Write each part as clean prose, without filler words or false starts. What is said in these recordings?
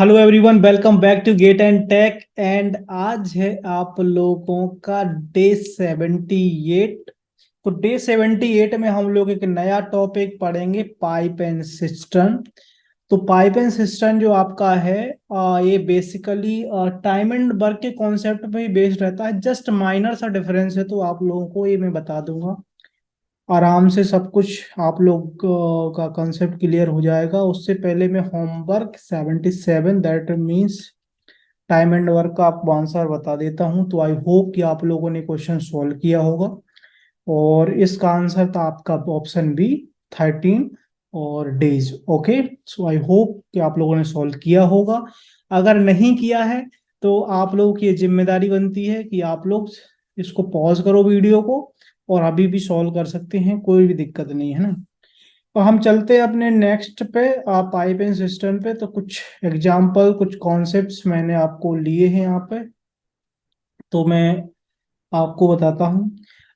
Hello everyone, welcome back to gate and tech. And आज है आप लोगों का डे 78। तो डे 78 में हम लोग एक नया टॉपिक पढ़ेंगे, पाइप एंड सिस्टम। तो पाइप एंड सिस्टम जो आपका है, ये बेसिकली टाइम एंड वर्क के कॉन्सेप्ट पे ही बेस्ड रहता है। जस्ट माइनर सा डिफरेंस है, तो आप लोगों को ये मैं बता दूंगा। आराम से सब कुछ आप लोग का कंसेप्ट क्लियर हो जाएगा। उससे पहले मैं homework 77, that means time and work का आपको आंसर बता देता हूं। तो आई होप कि आप लोगों ने क्वेश्चन सॉल्व किया होगा। और इसका आंसर था आपका ऑप्शन बी, 13 और डेज। ओके, सो आई होप कि आप लोगों ने सॉल्व किया होगा। अगर नहीं किया है तो आप लोगों की ये जिम्मेदारी बनती है कि आप लोग इसको पॉज करो वीडियो को, और अभी भी सॉल्व कर सकते हैं, कोई भी दिक्कत नहीं है ना। तो हम चलते हैं अपने नेक्स्ट पे, पाइप एंड सिस्टम पे। तो कुछ एग्जाम्पल, कुछ कॉन्सेप्ट्स मैंने आपको लिए हैं यहाँ पे, तो मैं आपको बताता हूँ।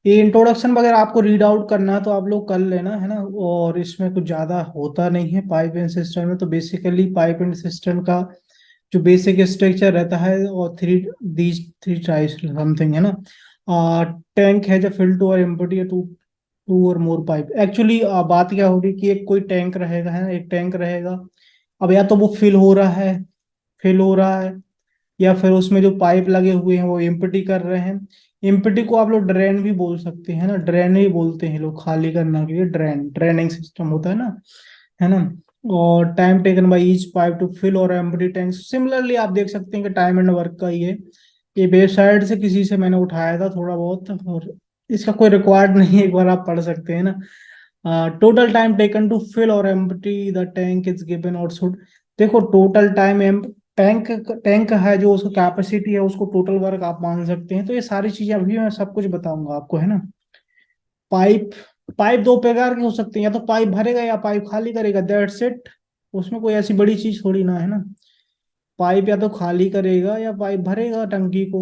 ये इंट्रोडक्शन वगैरह आपको रीड आउट करना है तो आप लोग कर लेना, है ना। और इसमें कुछ ज़्यादा होता नहीं है पाइप एंड सिस्टम में। तो बेसिकली पाइप एंड सिस्टम का जो बेसिक स्ट्रक्चर रहता है, और दीज थ्री टाइप्स समथिंग, है ना। टैंक है जो फिल टू और एम्प्टी, टू टू और मोर पाइप। एक्चुअली बात क्या होगी कि एक कोई टैंक रहेगा, है ना, एक टैंक रहेगा। अब या तो वो फिल हो रहा है, या फिर उसमें जो पाइप लगे हुए हैं वो एम्प्टी कर रहे हैं। एम्प्टी को आप लोग ड्रेन भी बोल सकते हैं ना, ड्रेन ही बोलते हैं लोग खाली करने के लिए। ड्रेनिंग सिस्टम होता है ना। और time taken by each pipe to fill और एम्प्टी टैंक, सिमिलरली आप देख सकते हैं कि टाइम एंड वर्क का ही है। ये वेबसाइट से किसी से मैंने उठाया था थोड़ा बहुत, और इसका कोई रिक्वायर्ड नहीं है, एक बार आप पढ़ सकते हैं ना। Total time taken to fill और empty the tank is given or should. देखो, टोटल टाइम टैंक टैंक है जो उसका कैपेसिटी है, उसको टोटल वर्क आप मान सकते हैं। तो ये सारी चीजें अभी मैं सब कुछ बताऊंगा आपको, है ना। पाइप पाइप दो प्रकार के हो सकते हैं, या तो पाइप भरेगा या पाइप खाली करेगा, दैट्स इट। उसमें कोई ऐसी बड़ी चीज थोड़ी ना है ना। पाइप या तो खाली करेगा या पाइप भरेगा टंकी को।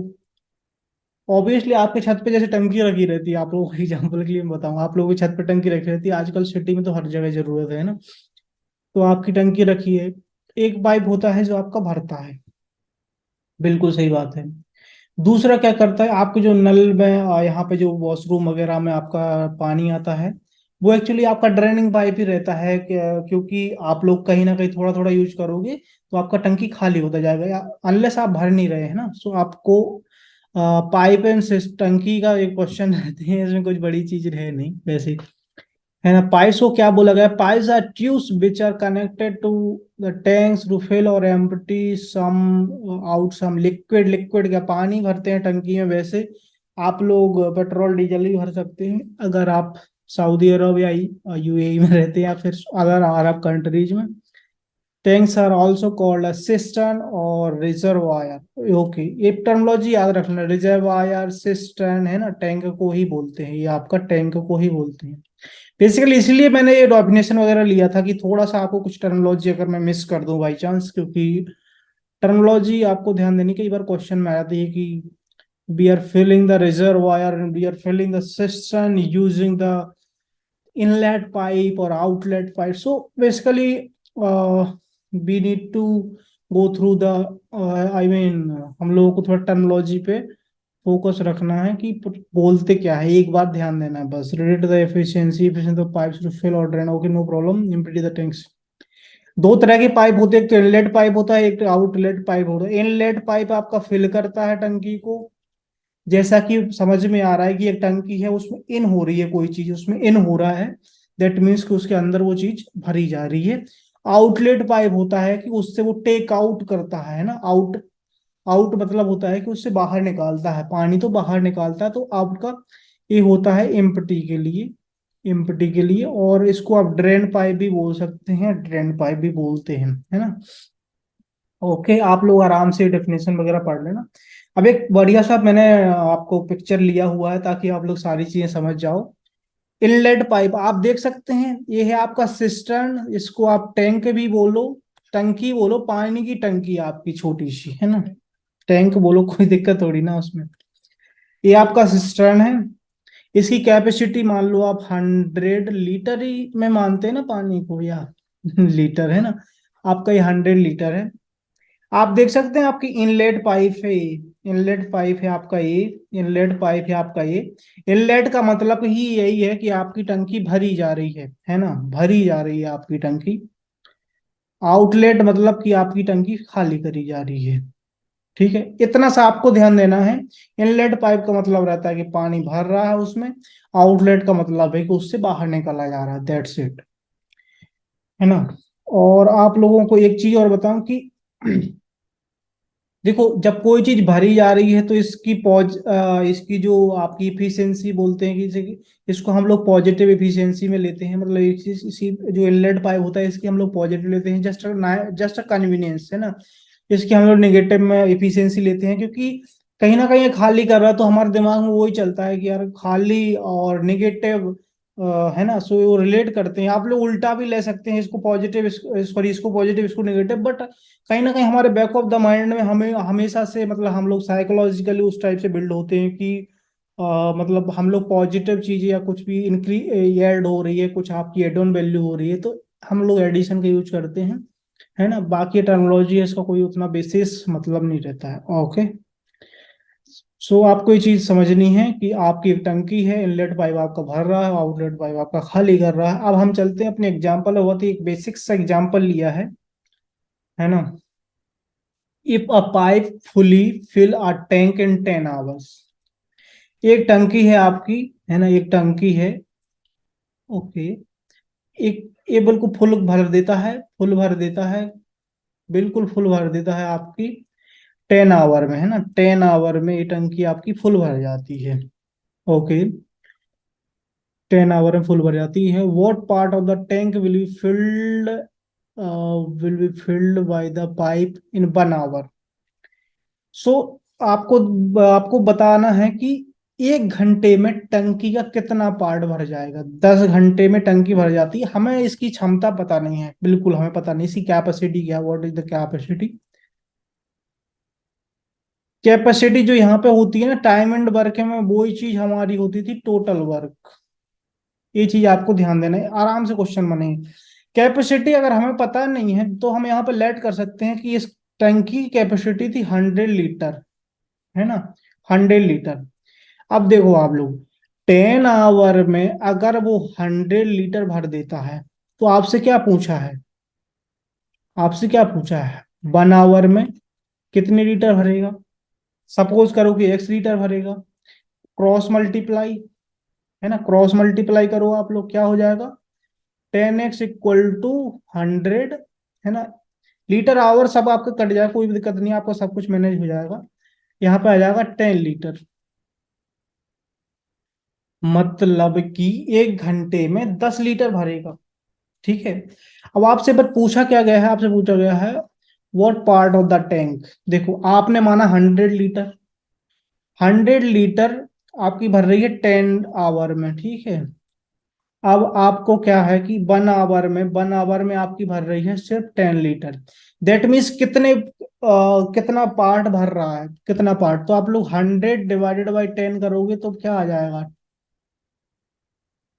ऑब्वियसली आपके छत पे जैसे टंकी रखी रहती है, आप लोगों को एग्जाम्पल के लिए मैं बताऊंगा, आप लोगों की छत पे टंकी रखी रहती है, आजकल सिटी में तो हर जगह जरूरत है ना। तो आपकी टंकी रखी है, एक पाइप होता है जो आपका भरता है, बिल्कुल सही बात है। दूसरा क्या करता है, आपके जो नल में यहाँ पे जो वॉशरूम वगैरह में आपका पानी आता है, वो एक्चुअली आपका ड्रेनिंग पाइप ही रहता है। क्योंकि आप लोग कहीं ना कहीं थोड़ा थोड़ा यूज करोगे तो आपका टंकी खाली होता जाएगा, या अनलेस आप भर नहीं रहे हैं ना। सो आपको पाइप एंड टंकी का एक क्वेश्चन रहते हैं, इसमें कुछ बड़ी चीज है नहीं वैसे, है ना। पाइप्स को क्या बोला गया, pipes are tubes which are connected to the tanks to fill और empty some out some liquid. Liquid क्या, पानी भरते हैं टंकी में। वैसे आप लोग पेट्रोल डीजल भी भर सकते हैं अगर आप सऊदी अरब या यूएई में रहते हैं, या फिर अदर अरब कंट्रीज में। Tanks are also called cistern और रिजर्वायर। ओके, ये टर्मिनोलॉजी याद रखना, रिजर्वायर सिस्टर्न, है ना, टैंक को ही बोलते हैं, ये आपका टैंक को ही बोलते हैं बेसिकली। इसलिए मैंने ये डेफिनेशन वगैरह लिया था कि थोड़ा सा आपको कुछ टर्मिनोलॉजी अगर मैं मिस कर दूं बाई चांस, क्योंकि टर्मिनोलॉजी आपको ध्यान देनी, कई बार क्वेश्चन में आ जाती है कि we are filling the reservoir and we are filling the cistern using the inlet pipe or outlet pipe. So basically we need to go through the, I mean, हम लोगों को थोड़ा टर्मिनोलॉजी पे फोकस रखना है कि बोलते क्या है, एक बात ध्यान देना है बस। Related the efficiency of pipes to fill or drain, okay, no problem. Empty the tanks. दो तरह के पाइप होते हैं, एक तो इनलेट पाइप होता है, एक आउटलेट पाइप होता है। इनलेट पाइप आपका फिल करता है टंकी को, जैसा कि समझ में आ रहा है कि एक टंकी है, उसमें इन हो रही है कोई चीज, उसमें इन हो रहा है, दैट मीन्स कि उसके अंदर वो चीज भरी जा रही है। आउटलेट पाइप होता है कि उससे वो टेक आउट करता है ना। आउट आउट मतलब होता है कि उससे बाहर निकालता है, पानी तो बाहर निकालता है। तो आउट का ये होता है एम्प्टी के लिए। और इसको आप ड्रेन पाइप भी बोल सकते हैं, ड्रेन पाइप भी बोलते हैं, है ना। ओके, आप लोग आराम से डेफिनेशन वगैरह पढ़ लेना। अब एक बढ़िया सा मैंने आपको पिक्चर लिया हुआ है ताकि आप लोग सारी चीजें समझ जाओ। इनलेट पाइप आप देख सकते हैं, ये है आपका सिस्टर्न, इसको आप टैंक भी बोलो, टंकी बोलो, पानी की टंकी आपकी छोटी सी, है ना। टैंक बोलो, कोई दिक्कत थोड़ी ना उसमें। ये आपका सिस्टर्न है, इसकी कैपेसिटी मान लो आप 100 लीटर ही में मानते हैं ना पानी को, या लीटर, है ना। आपका ये 100 लीटर है। आप देख सकते हैं आपकी इनलेट पाइप है ये, इनलेट पाइप है आपका ये, इनलेट पाइप है आपका ये। इनलेट का मतलब ही यही है कि आपकी टंकी भरी जा रही है ना, भरी जा रही है आपकी टंकी। आउटलेट मतलब कि आपकी टंकी खाली करी जा रही है। ठीक है, इतना सा आपको ध्यान देना है। इनलेट पाइप का मतलब रहता है कि पानी भर रहा है उसमें। आउटलेट का मतलब है कि उससे बाहर निकला जा रहा है, दैट्स इट, है ना। और आप लोगों को एक चीज और बताऊं कि देखो, जब कोई चीज भरी जा रही है तो इसकी जो आपकी इफिशियंसी बोलते हैं कि इसको हम लोग पॉजिटिव इफिशियंसी में लेते हैं, मतलब इसी जो इनलेट पाइप होता है इसकी हम लोग पॉजिटिव लेते हैं, जस्ट अ कन्वीनियंस, है ना। इसकी हम लोग नेगेटिव में इफिशियंसी लेते हैं, क्योंकि कहीं ना कहीं ये खाली कर रहा है तो हमारे दिमाग में वही चलता है कि यार खाली और नेगेटिव, है ना। सो वो रिलेट करते हैं, आप लोग उल्टा भी ले सकते हैं, इसको पॉजिटिव, सॉरी इसको पॉजिटिव इसको नेगेटिव, बट कहीं ना कहीं हमारे बैक ऑफ द माइंड में हमें हमेशा से, मतलब हम लोग साइकोलॉजिकली उस टाइप से बिल्ड होते हैं कि मतलब हम लोग पॉजिटिव चीजें या कुछ भी इंक्रीज ऐड हो रही है, कुछ आपकी एड ऑन वैल्यू हो रही है तो हम लोग एडिशन का यूज करते हैं, है ना। बाकी टर्मिनोलॉजी है, इसका कोई उतना विशेष मतलब नहीं रहता है। ओके, सो आपको ये चीज समझनी है कि आपकी एक टंकी है, इनलेट पाइप आपका भर रहा है, आउटलेट पाइप आपका खाली कर रहा है। अब हम चलते हैं अपने एग्जाम्पल, बहुत ही एक बेसिक सा एग्जाम्पल लिया है ना। If a pipe fully fill a tank in 10 hours. एक टंकी है आपकी, है ना, एक टंकी है। ओके, एक ये बिल्कुल फुल भर देता है, फुल भर देता है, बिल्कुल फुल भर देता है आपकी 10 आवर में, है ना। 10 आवर में ये टंकी आपकी फुल भर जाती है। ओके, 10 आवर में फुल भर जाती है। What part of the tank will be filled by the pipe in 1 hour. So आपको आपको बताना है कि 1 घंटे में टंकी का कितना पार्ट भर जाएगा। 10 घंटे में टंकी भर जाती है, हमें इसकी क्षमता पता नहीं है, बिल्कुल हमें पता नहीं इसकी कैपेसिटी क्या, what is the capacity. Capacity जो यहाँ पे होती है ना टाइम एंड वर्क में, वही चीज हमारी होती थी टोटल वर्क। ये चीज आपको ध्यान देना है, आराम से क्वेश्चन बनेंगे। कैपेसिटी अगर हमें पता नहीं है तो हम यहाँ पे लेट कर सकते हैं कि इस टंकी की कैपेसिटी थी 100 लीटर, है ना, 100 लीटर। अब देखो आप लोग, 10 आवर में अगर वो 100 लीटर भर देता है तो आपसे क्या पूछा है, आपसे क्या पूछा है 1 आवर में कितने लीटर भरेगा। सपोज करो कि X लीटर भरेगा, क्रॉस मल्टीप्लाई, है ना, क्रॉस मल्टीप्लाई करो आप लोग, क्या हो जाएगा 10x = 100, है ना। लीटर आवर सब आपका कट जाएगा, कोई भी दिक्कत नहीं है, आपका सब कुछ मैनेज हो जाएगा। यहाँ पे आ जाएगा 10 लीटर, मतलब कि 1 घंटे में 10 लीटर भरेगा। ठीक है, अब आपसे बस पूछा क्या गया है, आपसे पूछा गया है what part of the tank. देखो आपने माना 100 लीटर, 100 लीटर आपकी भर रही है 10 आवर में, ठीक है। अब आपको क्या है कि 1 आवर में आपकी भर रही है सिर्फ 10 लीटर। दैट मीन्स कितना पार्ट भर रहा है, कितना पार्ट, तो आप लोग 100 डिवाइडेड बाई 10 करोगे तो क्या आ जाएगा,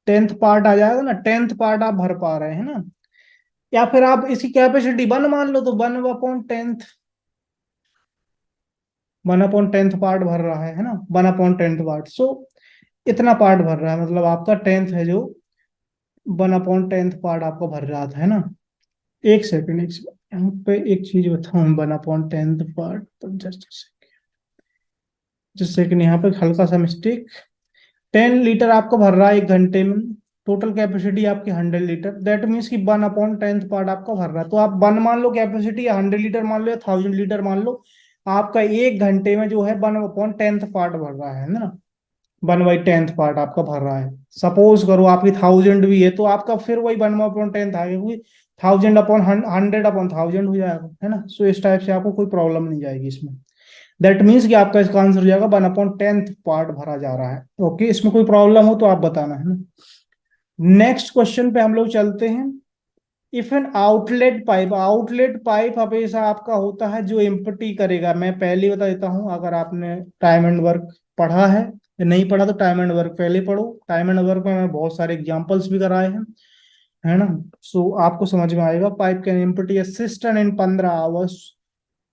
10th पार्ट आ जाएगा ना, 10th पार्ट आप भर पा रहे हैं ना। या फिर आप इसकी कैपेसिटी 1 मान लो तो 1/10th, 1/10th पार्ट भर रहा है ना, 1/10th पार्ट। सो इतना पार्ट भर रहा है, मतलब आपका 10th है जो 1/10th पार्ट आपका भर रहा था, है ना। एक सेकंड, यहाँ पे एक चीज बताऊं, 1/10th पार्ट, तो जस्ट सेकंड, यहाँ पे हल्का सा मिस्टेक। 10 लीटर आपको भर रहा है 1 घंटे में, टोटल कैपेसिटी आपकी 100 लीटर, दैट मीन्स कि 1/10th पार्ट आपका भर रहा है। तो आप 1 मान लो कैपेसिटी, या 100 लीटर मान लो, या 1000 लीटर मान लो, आपका 1 घंटे में जो है 1/10th पार्ट भर रहा है ना। 1/10th पार्ट आपका भर रहा है। सपोज करो आपकी 1000 भी है तो आपका फिर वही 1/10th आएगा, क्योंकि 1000/100/1000 हो जाएगा, है ना। सो इस टाइप से आपको कोई प्रॉब्लम नहीं जाएगी इसमें। दैट मीन्स कि आपका इसका आंसर हो जाएगा 1/10th पार्ट भरा जा रहा है। ओके, इसमें कोई प्रॉब्लम हो तो आप बताना, है ना। नेक्स्ट क्वेश्चन पे हम लोग चलते हैं। इफ एन आउटलेट पाइप हमेशा आपका होता है जो एम्प्टी करेगा। मैं पहले ही बता देता हूं, अगर आपने टाइम एंड वर्क पढ़ा है या नहीं पढ़ा तो टाइम एंड वर्क पहले पढ़ो। टाइम एंड वर्क में मैं बहुत सारे एग्जांपल्स भी कराए हैं, है ना। सो आपको समझ में आएगा। Pipe can empty a cistern in 15 hours,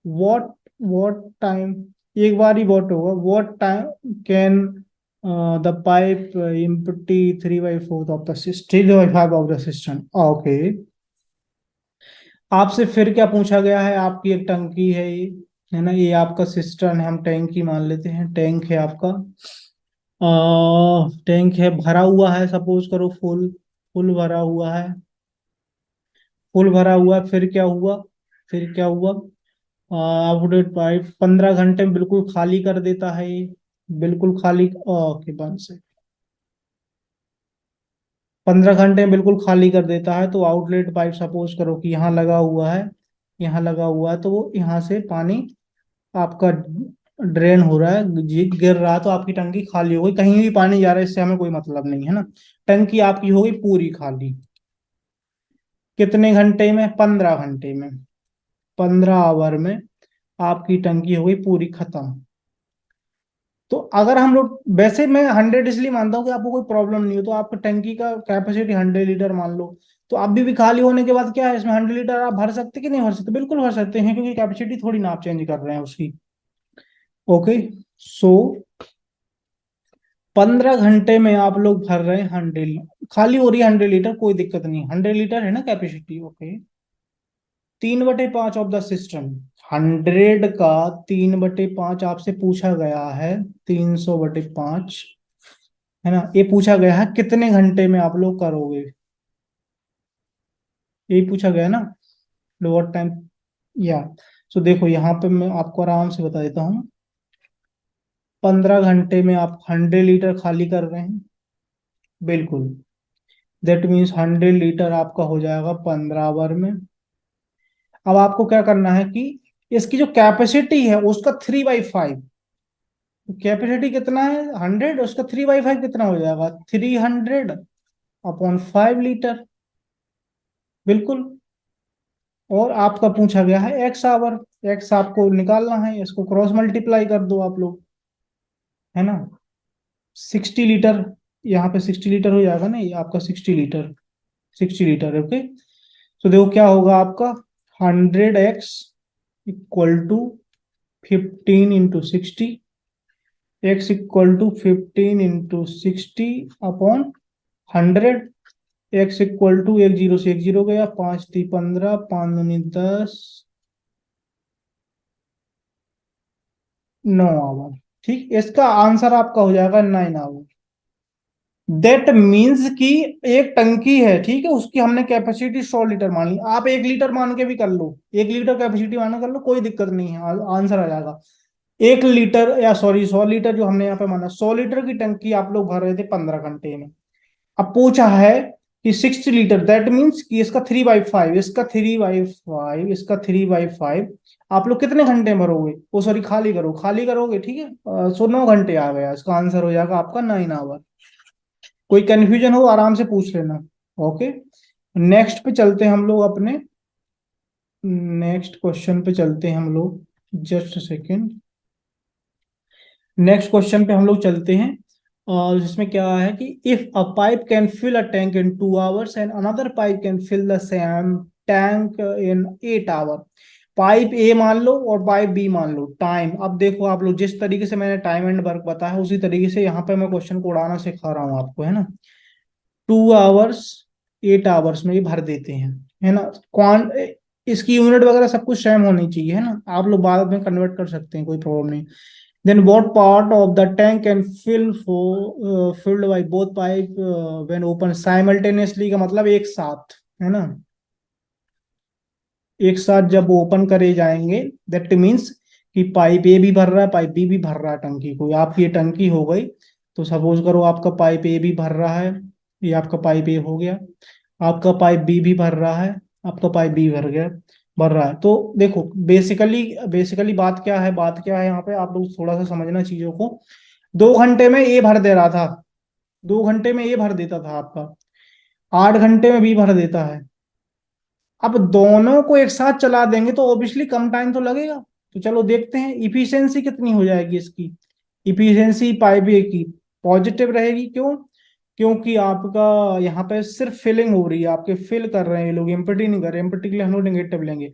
what what time, एक बार ही व्हाट होगा, what time can the pipe empty 3/4 of the system, 3/5 of the system. Okay, आपसे फिर क्या पूछा गया है, आपकी एक टंकी है ये, है ना, ये आपका सिस्टम है, हम टैंक ही मान लेते हैं, टैंक है आपका, टैंक है, भरा हुआ है, सपोज करो फुल, फुल भरा हुआ है, फुल भरा हुआ है, फिर क्या हुआ, फिर क्या हुआ, अपडेट पाइप 15 घंटे में बिल्कुल खाली कर देता है ये, बिल्कुल खाली, ओके बंद से, 15 घंटे में बिल्कुल खाली कर देता है। तो आउटलेट पाइप सपोज करो कि यहाँ लगा हुआ है, यहाँ लगा हुआ है, तो वो यहाँ से पानी आपका ड्रेन हो रहा है, गिर रहा है, तो आपकी टंकी खाली हो गई, कहीं भी पानी जा रहा है इससे हमें कोई मतलब नहीं है ना, टंकी आपकी हो गई पूरी खाली। कितने घंटे में, 15 घंटे में, 15 आवर में आपकी टंकी हो गई पूरी खत्म। तो अगर हम लोग, वैसे मैं 100 इसलिए मानता हूँ कि आपको कोई प्रॉब्लम नहीं हो, तो आपका टंकी का कैपेसिटी 100 लीटर मान लो, तो अभी भी खाली होने के बाद क्या है, इसमें 100 लीटर आप भर सकते कि नहीं भर सकते, बिल्कुल भर सकते हैं, क्योंकि कैपेसिटी थोड़ी ना आप चेंज कर रहे हैं उसकी। ओके, सो 15 घंटे में आप लोग भर रहे हैं 100, खाली हो रही है 100 लीटर, कोई दिक्कत नहीं, 100 लीटर है ना capacity. Okay, 3/5 of the system, 100 का 3/5 आपसे पूछा गया है, 300/5, है ना, ये पूछा गया है कितने घंटे में आप लोग करोगे, यही पूछा गया है ना, लोअर टाइम, या, सो देखो यहाँ पे मैं आपको आराम से बता देता हूँ, 15 घंटे में आप 100 लीटर खाली कर रहे हैं, बिल्कुल, दैट मीन्स 100 लीटर आपका हो जाएगा 15 आवर में। अब आपको क्या करना है कि इसकी जो कैपेसिटी है उसका 3/5, कैपेसिटी कितना है 100, उसका 3/5 कितना हो जाएगा, 300/5 लीटर, बिल्कुल। और आपका पूछा गया है x आवर, एक्स आपको निकालना है, इसको क्रॉस मल्टीप्लाई कर दो आप लोग, है ना, 60 लीटर, यहाँ पे 60 लीटर हो जाएगा ना, ये आपका 60 लीटर, 60 लीटर, ओके। तो देखो क्या होगा आपका, 100x equal to 15 × 60, x equal to 15 × 60 upon 100, x equal to, एक जीरो से एक जीरो गया, 5×3 = 15, 5×9 = 10, 9 आवर, ठीक, इसका आंसर आपका हो जाएगा 9 आवर। दैट मीन्स कि एक टंकी है, ठीक है, उसकी हमने कैपेसिटी 100 लीटर मान ली, आप 1 लीटर मान के भी कर लो, 1 लीटर कैपेसिटी मान के कर लो, कोई दिक्कत नहीं है, आंसर आ जाएगा। 1 लीटर, या सॉरी 100 लीटर जो हमने यहाँ पे माना, 100 लीटर की टंकी आप लोग भर रहे थे 15 घंटे में। अब पूछा है कि 60 लीटर, दैट मीन्स कि इसका 3/5, इसका 3/5 आप लोग कितने घंटे में भरोगे, वो सॉरी खाली करोगे, ठीक है, सो 9 घंटे आ गया, इसका आंसर हो जाएगा आपका 9 आवर। कोई कंफ्यूजन हो आराम से पूछ लेना। ओके, नेक्स्ट पे चलते हैं हम लोग अपने, नेक्स्ट क्वेश्चन पे चलते हैं हम लोग, जस्ट सेकेंड, नेक्स्ट क्वेश्चन पे हम लोग चलते हैं, और जिसमें क्या है कि if a pipe can fill a tank in 2 hours and another pipe can fill the same tank in 8 hour, pipe A मान लो और पाइप बी मान लो, टाइम, अब देखो आप लोग, जिस तरीके से मैंने टाइम एंड वर्क बताया उसी तरीके से यहाँ पे मैं क्वेश्चन को उड़ाना सिखा रहा हूँ आपको, है ना। 2 आवर्स, 8 आवर्स में ये भर देते हैं, है ना, क्वान इसकी यूनिट वगैरह सब कुछ सेम होनी चाहिए, है ना, आप लोग बाद में कन्वर्ट कर सकते हैं, कोई प्रॉब्लम नहीं। Then what part of the tank can filled by both pipe when open simultaneously, का मतलब एक साथ, है ना, एक साथ जब ओपन करे जाएंगे, दैट मीन्स कि पाइप ए भी भर रहा है, पाइप बी भी भर रहा है, टंकी को, आपकी ये टंकी हो गई, तो सपोज करो आपका पाइप ए भी भर रहा है, ये आपका पाइप ए हो गया, आपका पाइप बी भी भर रहा है, आपका पाइप बी भर गया, भर रहा है, तो देखो बेसिकली, बात क्या है, बात क्या है यहाँ पे, आप लोग थोड़ा सा समझना चीजों को। 2 घंटे में ए भर दे रहा था, 2 घंटे में ए भर देता था आपका, 8 घंटे में बी भर देता है। अब दोनों को एक साथ चला देंगे तो ऑब्वियसली कम टाइम तो लगेगा, तो चलो देखते हैं इफिशियंसी कितनी हो जाएगी इसकी। इफिशियंसी पाइप ए की पॉजिटिव रहेगी, क्यों, क्योंकि आपका यहाँ पे सिर्फ फिलिंग हो रही है, आपके फिल कर रहे हैं ये लोग, एम्प्टी नहीं कर रहे, एम्प्टी के लिए हम लोग नेगेटिव लेंगे,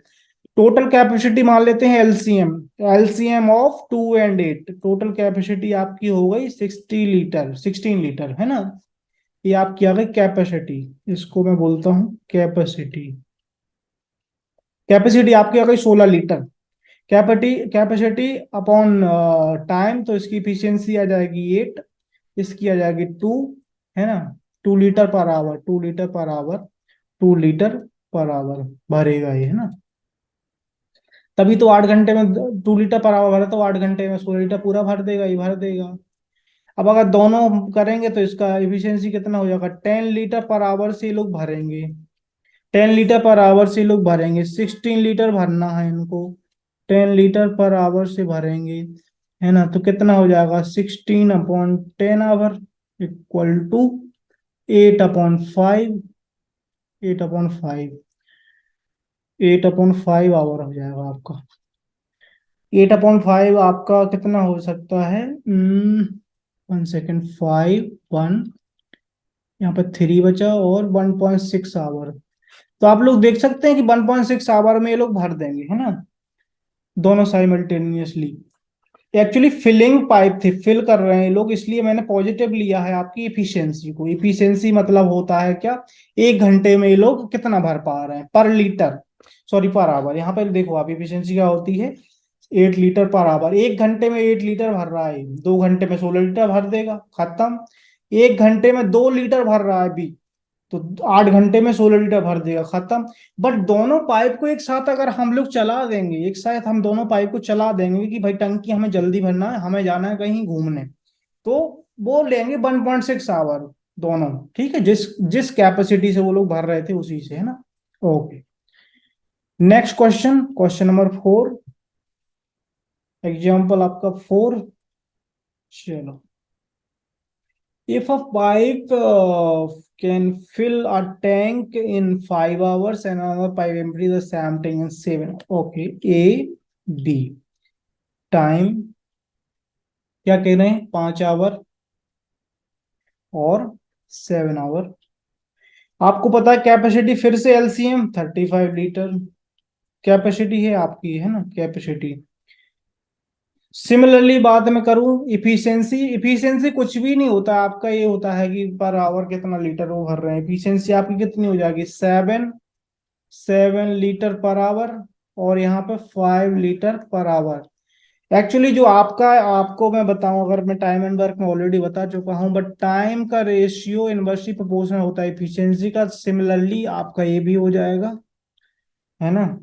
टोटल कैपेसिटी मान लेते हैं LCM, LCM of 2 and 8, total capacity आपकी हो गई 60 लीटर, 16 लीटर है ना। ये आपकी आ गई कैपेसिटी, इसको मैं बोलता हूँ कैपेसिटी। कैपेसिटी आपकी आ गई 16 litre. Capacity capacity upon time, तो इसकी इफिशियंसी आ जाएगी 8, इसकी आ जाएगी 2, है ना। 2 litre per our, 2 litre per our, 2 litre per our भरेगा ये, है ना। तभी तो 8 घंटे में 2 लीटर पर आवर भरा, तो 8 घंटे में 16 लीटर पूरा भर देगा, ये भर देगा। अब अगर दोनों करेंगे तो इसका इफिशियंसी कितना हो जाएगा, 10 लीटर पर आवर से ये लोग भरेंगे, 10 लीटर पर आवर से ये लोग भरेंगे, 16 लीटर भरना है इनको, 10 लीटर पर आवर से भरेंगे, है ना। तो कितना हो जाएगा, 16/10 आवर इक्वल टू 8/5, 8/5, 8/5 आवर हो जाएगा आपका। 8/5 आपका कितना हो सकता है, 1 सेकेंड, 5 1, यहाँ पर 3 बचा और 1.6 आवर। तो आप लोग देख सकते हैं कि 1.6 आवर में ये लोग भर देंगे, है ना, दोनों साइमल्टेनियसली। एक्चुअली फिलिंग पाइप थे, फिल कर रहे हैं ये लोग, इसलिए मैंने पॉजिटिव लिया है आपकी इफिशियंसी को। इफिशियंसी मतलब होता है क्या, 1 घंटे में ये लोग कितना भर पा रहे हैं पर लीटर, सॉरी पर आवर। यहाँ पर देखो आप इफिशियंसी क्या होती है, 8 लीटर पर आवर। 1 घंटे में 8 लीटर भर रहा है, 2 घंटे में 16 लीटर भर देगा, खत्म। 1 घंटे में 2 लीटर भर रहा है अभी, तो 8 घंटे में 16 लीटर भर देगा, खत्म। बट दोनों पाइप को एक साथ अगर हम लोग चला देंगे, एक साथ हम दोनों पाइप को चला देंगे कि भाई टंकी हमें जल्दी भरना है, हमें जाना है कहीं घूमने, तो वो लेंगे 1.6 आवर दोनों, ठीक है, जिस जिस कैपेसिटी से वो लोग भर रहे थे उसी से, है ना। Okay, next question, question number 4, example आपका 4। चलो, if a pipe can fill a tank in 5 hours and another pipe empty the same tank in 7, okay, A B time क्या कह रहे हैं, 5 आवर और 7 आवर। आपको पता है कैपेसिटी, फिर से एलसीएम 35 लीटर कैपेसिटी है आपकी, है ना, कैपेसिटी। सिमिलरली बात मैं करूं इफिशियंसी, इफिशियंसी कुछ भी नहीं होता आपका, ये होता है कि पर आवर कितना लीटर वो भर रहे हैं। इफिशियंसी आपकी कितनी हो जाएगी, 7 लीटर पर आवर, और यहाँ पे 5 लीटर पर आवर। एक्चुअली जो आपका, आपको मैं बताऊं, अगर मैं टाइम एंड वर्क में ऑलरेडी बता चुका हूं, बट टाइम का रेशियो इनवर्सली प्रोपोर्शनल होता है इफिशियंसी का, सिमिलरली आपका ये भी हो जाएगा, है ना।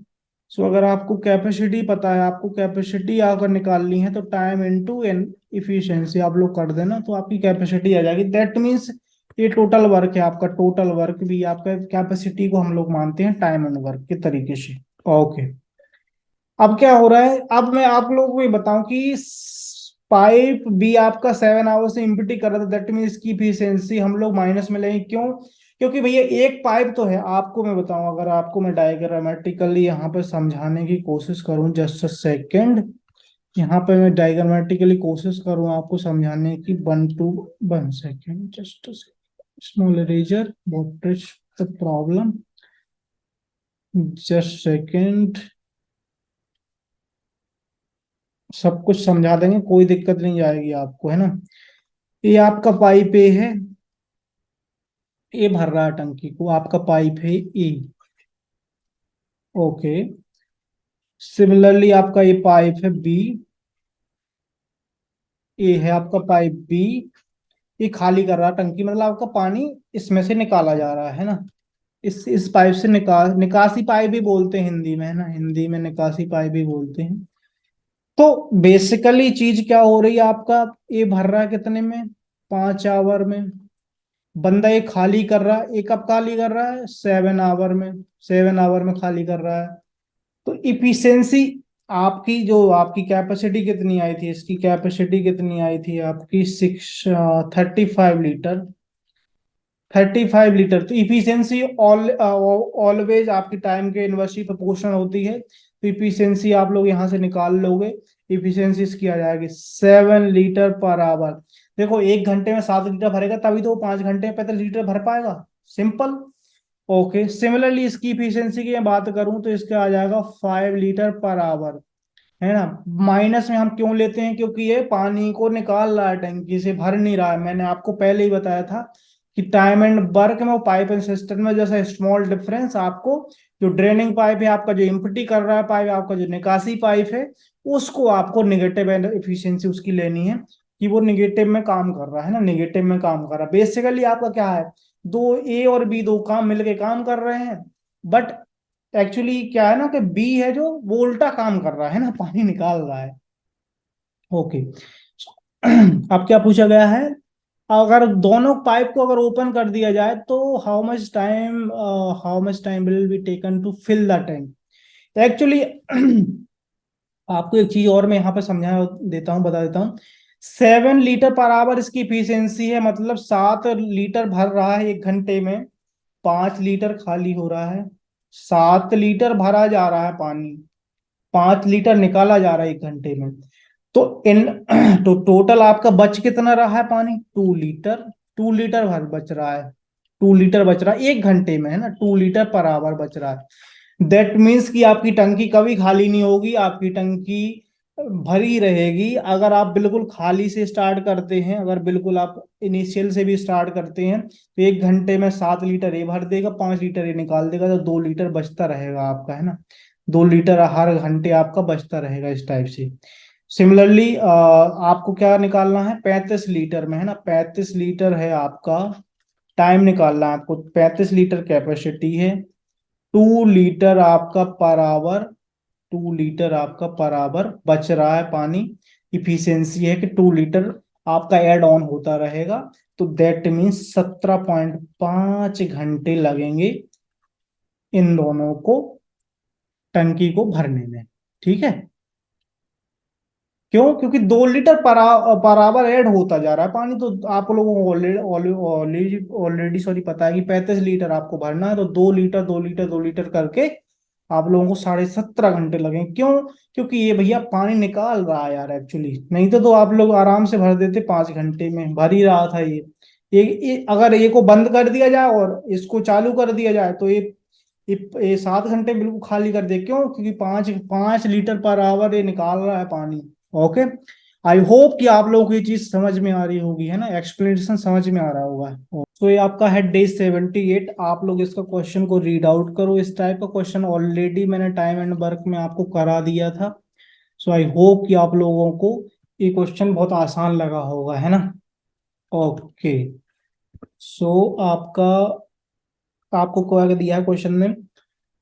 सो अगर आपको कैपेसिटी पता है, आपको कैपेसिटी अगर निकालनी है, तो टाइम इनटू एन इफिशियंसी आप लोग कर देना, तो आपकी कैपेसिटी आ जाएगी। दैट मीन्स ये टोटल वर्क है आपका, टोटल वर्क भी आपका, कैपेसिटी को हम लोग मानते हैं टाइम एंड वर्क के तरीके से। ओके, अब क्या हो रहा है, अब मैं आप लोगों को ये बताऊं कि पाइप बी आपका 7 आवर से इम्पिटी कर रहा था, दैट मीन इसकी इफिशियंसी हम लोग माइनस में लेंगे, क्यों, क्योंकि भैया एक पाइप तो है। आपको मैं बताऊं, अगर आपको मैं डायग्रामेटिकली यहाँ पे समझाने की कोशिश करूं, जस्ट अ सेकेंड, यहाँ पे मैं डायग्रामेटिकली कोशिश करूं आपको समझाने की, 1 second, just small eraser, what is the problem, just second, सब कुछ समझा देंगे, कोई दिक्कत नहीं जाएगी आपको, है ना। ये आपका पाइप ए है, ए भर रहा है टंकी को, आपका पाइप है ए, ओके। सिमिलरली आपका ये पाइप है बी, ए है आपका पाइप बी, ये खाली कर रहा है टंकी, मतलब आपका पानी इसमें से निकाला जा रहा है ना, इस पाइप से निकासी पाइप भी बोलते हैं हिंदी में, है ना, हिंदी में निकासी पाइप भी बोलते हैं। तो बेसिकली चीज क्या हो रही है, आपका ये भर रहा है कितने में, 5 आवर में। बंदा ये खाली कर रहा है, ये कब खाली कर रहा है, 7 आवर में, 7 आवर में खाली कर रहा है। तो इफिशियंसी आपकी, जो आपकी कैपेसिटी कितनी आई थी, इसकी कैपेसिटी कितनी आई थी आपकी, 35 लीटर, 35 लीटर। तो इफिशियंसी ऑलवेज आपकी टाइम के इनवर्सली प्रोपोर्शनल होती है, तो इफिशियंसी आप लोग यहाँ से निकाल लोगे, इफिशियंसी इसकी आ जाएगी 7 लीटर पर आवर। देखो 1 घंटे में 7 लीटर भरेगा, तभी तो वो 5 घंटे में 35 लीटर भर पाएगा, सिंपल। ओके, सिमिलरली इसकी इफिशियंसी की मैं बात करूं तो इसका आ जाएगा 5 लीटर पर आवर, है ना। माइनस में हम क्यों लेते हैं, क्योंकि ये पानी को निकाल रहा है, टंकी से भर नहीं रहा है। मैंने आपको पहले ही बताया था कि टाइम एंड वर्क में, पाइप एंड सिस्टम में जैसा स्मॉल डिफरेंस आपको, जो ड्रेनिंग पाइप है आपका, जो इम्पटी कर रहा है पाइप आपका, जो निकासी पाइप है, उसको आपको निगेटिव एंड इफिशियंसी उसकी लेनी है कि वो निगेटिव में काम कर रहा है ना, निगेटिव में काम कर रहा है। बेसिकली आपका क्या है, दो ए और बी, दो काम मिलके काम कर रहे हैं, बट एक्चुअली क्या है ना कि बी है जो वो उल्टा काम कर रहा है ना, पानी निकाल रहा है। ओके। अब क्या पूछा गया है, अगर दोनों पाइप को अगर ओपन कर दिया जाए तो how much time will be taken to fill the tank. Actually आपको एक चीज और मैं यहाँ पे समझा देता हूँ, बता देता हूँ। 7 लीटर पर आवर इसकी इफिशियंसी है, मतलब 7 लीटर भर रहा है 1 घंटे में, 5 लीटर खाली हो रहा है। 7 लीटर भरा जा रहा है पानी, 5 लीटर निकाला जा रहा है 1 घंटे में। तो इन तो टोटल आपका बच कितना रहा है पानी, 2 लीटर। 2 लीटर भर बच रहा है, 2 लीटर बच रहा है 1 घंटे में, है ना, 2 लीटर पर आवर बच रहा है। दैट मीन्स कि आपकी टंकी कभी खाली नहीं होगी, आपकी टंकी भरी रहेगी। अगर आप बिल्कुल खाली से स्टार्ट करते हैं, अगर बिल्कुल आप इनिशियल से भी स्टार्ट करते हैं, तो 1 घंटे में 7 लीटर ये भर देगा, 5 लीटर ये निकाल देगा, तो 2 लीटर बचता रहेगा आपका, है ना। 2 लीटर हर घंटे आपका बचता रहेगा इस टाइप से। सिमिलरली आपको क्या निकालना है, 35 लीटर में, है ना, 35 लीटर है आपका, टाइम निकालना है आपको, 35 लीटर कैपेसिटी है। 2 लीटर आपका पर आवर, 2 लीटर आपका पर आवर बच रहा है पानी। इफिशियंसी है कि 2 लीटर आपका ऐड ऑन होता रहेगा। तो दैट मीन्स 17.5 घंटे लगेंगे इन दोनों को, टंकी को भरने में। ठीक है, क्यों, क्योंकि 2 लीटर पर आवर ऐड होता जा रहा है पानी। तो आप लोगों को ऑलरेडी ऑलरेडी सॉरी पता है कि 35 लीटर आपको भरना है, तो 2 लीटर 2 लीटर 2 लीटर करके आप लोगों को 17.5 घंटे लगेंगे। क्यों, क्योंकि ये भैया पानी निकाल रहा है यार एक्चुअली, नहीं तो आप लोग आराम से भर देते, 5 घंटे में भर ही रहा था ये अगर ये को बंद कर दिया जाए और इसको चालू कर दिया जाए तो ये 7 घंटे बिल्कुल खाली कर दे। क्यों, क्योंकि 5 5 लीटर पर आवर ये निकाल रहा है पानी। ओके, आई होप कि आप लोगों को ये चीज समझ में आ रही होगी, है ना, एक्सप्लेनेशन समझ में आ रहा होगा। तो ये आपका है डे 78। आप लोग इसका क्वेश्चन को रीड आउट करो। इस टाइप का क्वेश्चन ऑलरेडी मैंने टाइम एंड वर्क में आपको करा दिया था। सो आई होप कि आप लोगों को ये क्वेश्चन बहुत आसान लगा होगा, है ना। ओके, सो आपका, आपको क्या दिया है क्वेश्चन में,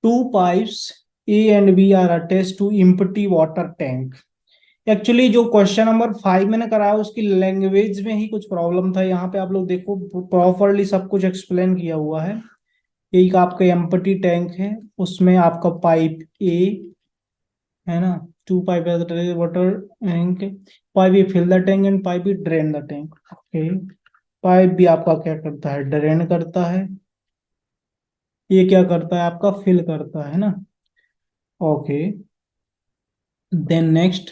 two pipes A and B are attached to empty water tank. Actually जो क्वेश्चन नंबर 5 मैंने कराया उसकी लैंग्वेज में ही कुछ प्रॉब्लम था। यहाँ पे आप लोग देखो, प्रॉपरली सब कुछ एक्सप्लेन किया हुआ है। एक आपका एम्प्टी टैंक है, उसमें आपका पाइप ए, है ना, two pipe water tank, pipe A fill the tank and pipe A drain the tank. Okay, pipe भी आपका क्या करता है, ड्रेन करता है, ये क्या करता है आपका, फिल करता है ना। Okay, then next,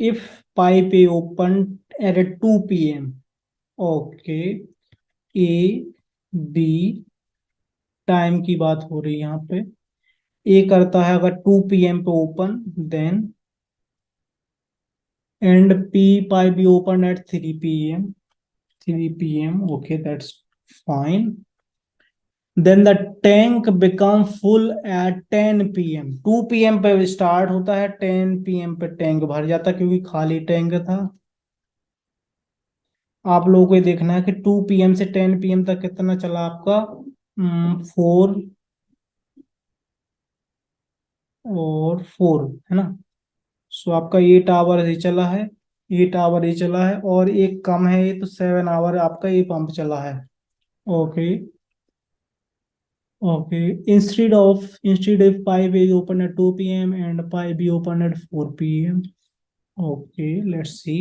if pipe A open at 2 p.m. Okay, A B, time की बात हो रही है यहाँ पे। ए करता है अगर 2 p.m. पे open, then and P, pipe B open at 3 p.m. 3 p.m. Okay, that's fine. Then the tank become full at 10 p.m. 2 p.m. पे स्टार्ट होता है, 10 p.m. पे टैंक भर जाता है क्योंकि खाली टैंक था। आप लोगों को ये देखना है कि 2 p.m. से 10 p.m. तक कितना चला आपका, 4 है ना। सो आपका 8 आवर ये चला है, 8 आवर ये चला है, और एक कम है ये, तो 7 आवर आपका ये पंप चला है। Okay, okay, instead of pipe is open at 2 p.m. And pipe B open eight 4 p.m. Okay, let's see.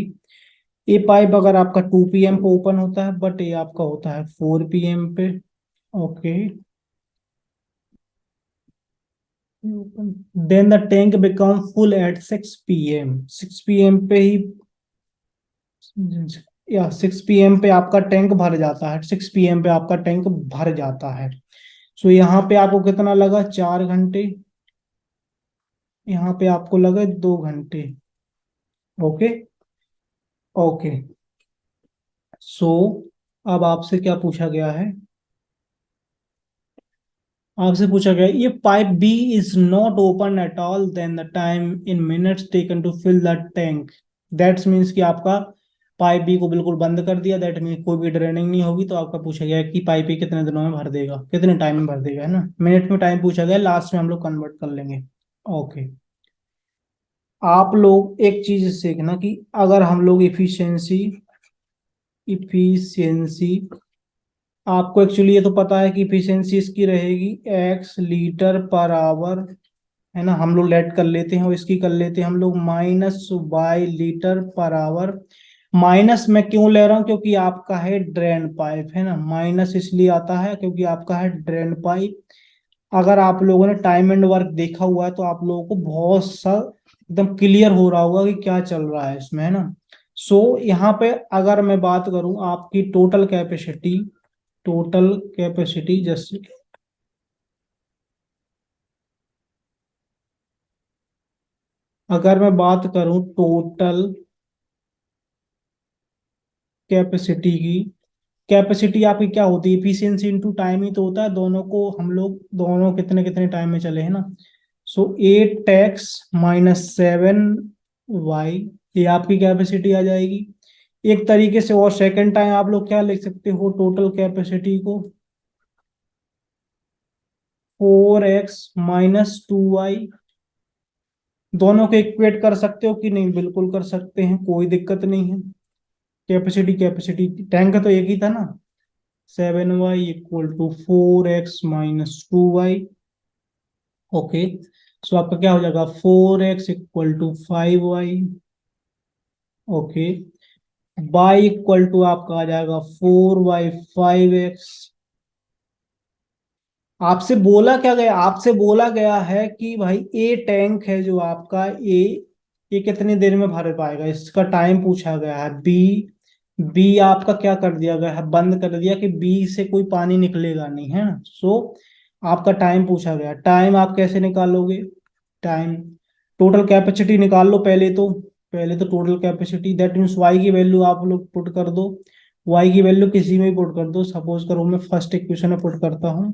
ये पाइप अगर आपका 2 p.m. पे ओपन होता है, बट ये आपका होता है 4 p.m. पे। Okay, then the tank become full at 6 p.m. 6 p.m. पे ही या 6 PM पे आपका टैंक भर जाता है, 6 PM पे आपका टैंक भर जाता है। सो यहाँ पे आपको कितना लगा, 4 घंटे। यहाँ पे आपको लगा 2 घंटे। ओके। ओके। सो अब आपसे क्या पूछा गया है, आपसे पूछा गया ये pipe B is not open at all then the time in minutes taken to fill the tank. That's means कि आपका पाइप बी को बिल्कुल बंद कर दिया, दैट मीन्स कोई भी ड्रेनिंग नहीं होगी। तो आपका पूछा गया है कि पाइप बी कितने दिनों में भर देगा, कितने टाइम में भर देगा, है ना। मिनट में टाइम पूछा गया, लास्ट में हम लोग कन्वर्ट कर लेंगे। ओके। आप लोग एक चीज सीखना कि अगर हम लोग इफिशियंसी, इफिशियंसी आपको एक्चुअली ये तो पता है कि इफिशियंसी इसकी रहेगी एक्स लीटर पर आवर, है ना। हम लोग लेट कर लेते हैं और इसकी कर लेते हैं हम लोग minus Y litre per hour. Minus में क्यों ले रहा हूं, क्योंकि आपका है ड्रेन पाइप, है ना। माइनस इसलिए आता है क्योंकि आपका है ड्रेन पाइप। अगर आप लोगों ने टाइम एंड वर्क देखा हुआ है तो आप लोगों को बहुत सा एकदम क्लियर हो रहा होगा कि क्या चल रहा है इसमें, है ना। सो यहाँ पे अगर मैं बात करूं आपकी टोटल कैपेसिटी, टोटल कैपेसिटी जैसे, अगर मैं बात करूं टोटल कैपेसिटी की, कैपेसिटी आपकी क्या होती है, इफिशियंसी इनटू टाइम ही तो होता है। दोनों को हम लोग दोनों कितने कितने टाइम में चले, है ना। सो 8x-7y, ये आपकी कैपेसिटी आ जाएगी। एक तरीके से और सेकंड टाइम आप लोग क्या लिख सकते हो टोटल कैपेसिटी को, 4x-2y। दोनों को इक्वेट कर सकते हो कि नहीं, बिल्कुल कर सकते हैं, कोई दिक्कत नहीं है। कैपेसिटी कैपेसिटी टैंक तो एक ही था ना, 7y = 4x-2y। ओके। सो आपका क्या हो जाएगा, 4x = 5y। ओके। y = आपका आ जाएगा 4y 5x। आपसे बोला क्या गया, आपसे बोला गया है कि भाई ए टैंक है जो आपका ए, ये कितनी देर में भर पाएगा, इसका टाइम पूछा गया है। बी, बी आपका क्या कर दिया गया है, बंद कर दिया कि बी से कोई पानी निकलेगा नहीं, है ना। सो आपका टाइम पूछा गया, टाइम आप कैसे निकालोगे, टाइम टोटल कैपेसिटी निकाल लो पहले तो। पहले तो total capacity, that means Y की वैल्यू आप लोग पुट कर दो। वाई की वैल्यू किसी में भी पुट कर दो, सपोज करो मैं फर्स्ट इक्वेशन में पुट करता हूँ,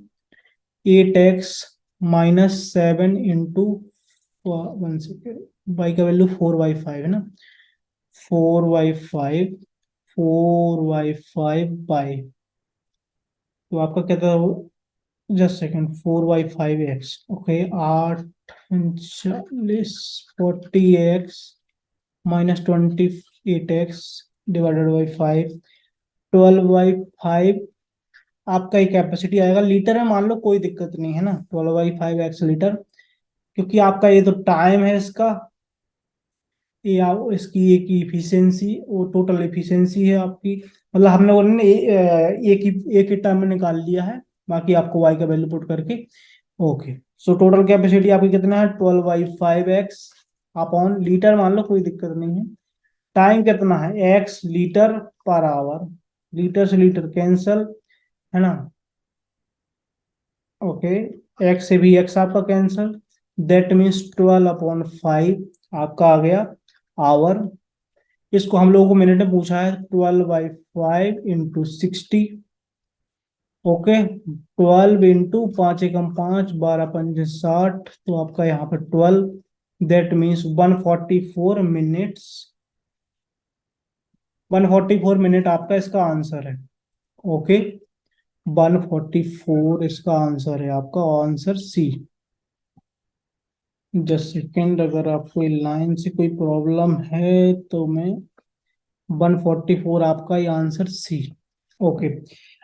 8x-7 इंटू 1 सेकेंड, वाई का वैल्यू 4y5 है ना, 4y5, 4y5 बाई, तो आपका क्या था, just second, 4y5x। Okay, 8 40x-28x divided by 5, 12/5 आपका ही कैपेसिटी आएगा। लीटर में मान लो, कोई दिक्कत नहीं है ना, 12/5 लीटर, क्योंकि आपका ये तो टाइम है इसका, ये इसकी एक इफिशियंसी, वो टोटल इफिशियंसी है आपकी। मतलब हमने वो ने एक ही टर्म में निकाल लिया है, बाकी आपको वाई का वैल्यू पुट करके। ओके। सो टोटल कैपेसिटी आपकी कितना है, 12/5x अपॉन लीटर मान लो, कोई दिक्कत नहीं है। टाइम कितना है, x litre per our, litre से लीटर कैंसल, है ना। ओके। एक्स से भी एक्स आपका कैंसल, दैट मीन्स 12/5 आपका आ गया आवर। इसको हम लोगों को मिनट में पूछा है, 12/5 × 60। ओके। 12 × 5 × 5 12×5 = 60, तो आपका यहाँ पर 12, दैट मीन्स 144 मिनट्स, 144 मिनट आपका इसका आंसर है। ओके। 144 इसका आंसर है, आपका आंसर सी। जस्ट सेकेंड, अगर आपको लाइन से कोई प्रॉब्लम है तो मैं, 144 आपका ये आंसर सी। ओके।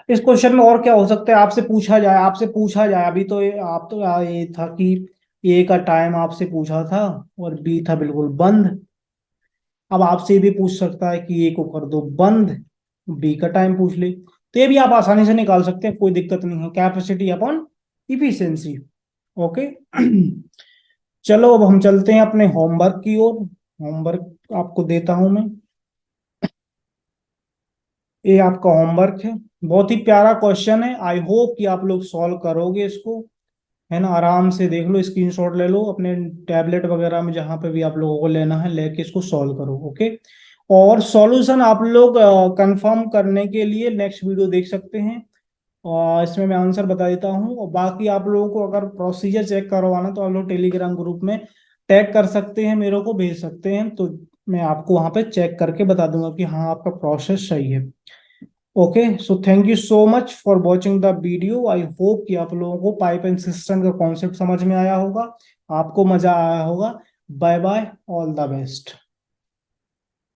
इस क्वेश्चन में और क्या हो सकता है, आपसे पूछा जाए, आपसे पूछा जाए अभी तो आप तो ये था कि ए का टाइम आपसे पूछा था और बी था बिल्कुल बंद। अब आपसे ये भी पूछ सकता है कि ए को कर दो बंद, बी का टाइम पूछ ले, तो ये भी आप आसानी से निकाल सकते हैं, कोई दिक्कत नहीं है, कैपेसिटी अपॉन इफिशियंसी। ओके। चलो अब हम चलते हैं अपने होमवर्क की ओर। होमवर्क आपको देता हूं मैं। ये आपका होमवर्क है, बहुत ही प्यारा क्वेश्चन है। आई होप कि आप लोग सॉल्व करोगे इसको, है ना। आराम से देख लो, स्क्रीनशॉट ले लो अपने टैबलेट वगैरह में, जहां पे भी आप लोगों को लेना है लेके इसको सॉल्व करो, ओके। और सॉल्यूशन आप लोग कंफर्म करने के लिए नेक्स्ट वीडियो देख सकते हैं, और इसमें मैं आंसर बता देता हूँ। और बाकी आप लोगों को अगर प्रोसीजर चेक करवाना तो आप लोग टेलीग्राम ग्रुप में टैग कर सकते हैं, मेरे को भेज सकते हैं, तो मैं आपको वहां पे चेक करके बता दूंगा कि हाँ आपका प्रोसेस सही है। Okay, so thank you so much for watching the video. I hope कि आप लोगों को पाइप एंड सिस्टम का कॉन्सेप्ट समझ में आया होगा, आपको मजा आया होगा। Bye bye, all the best.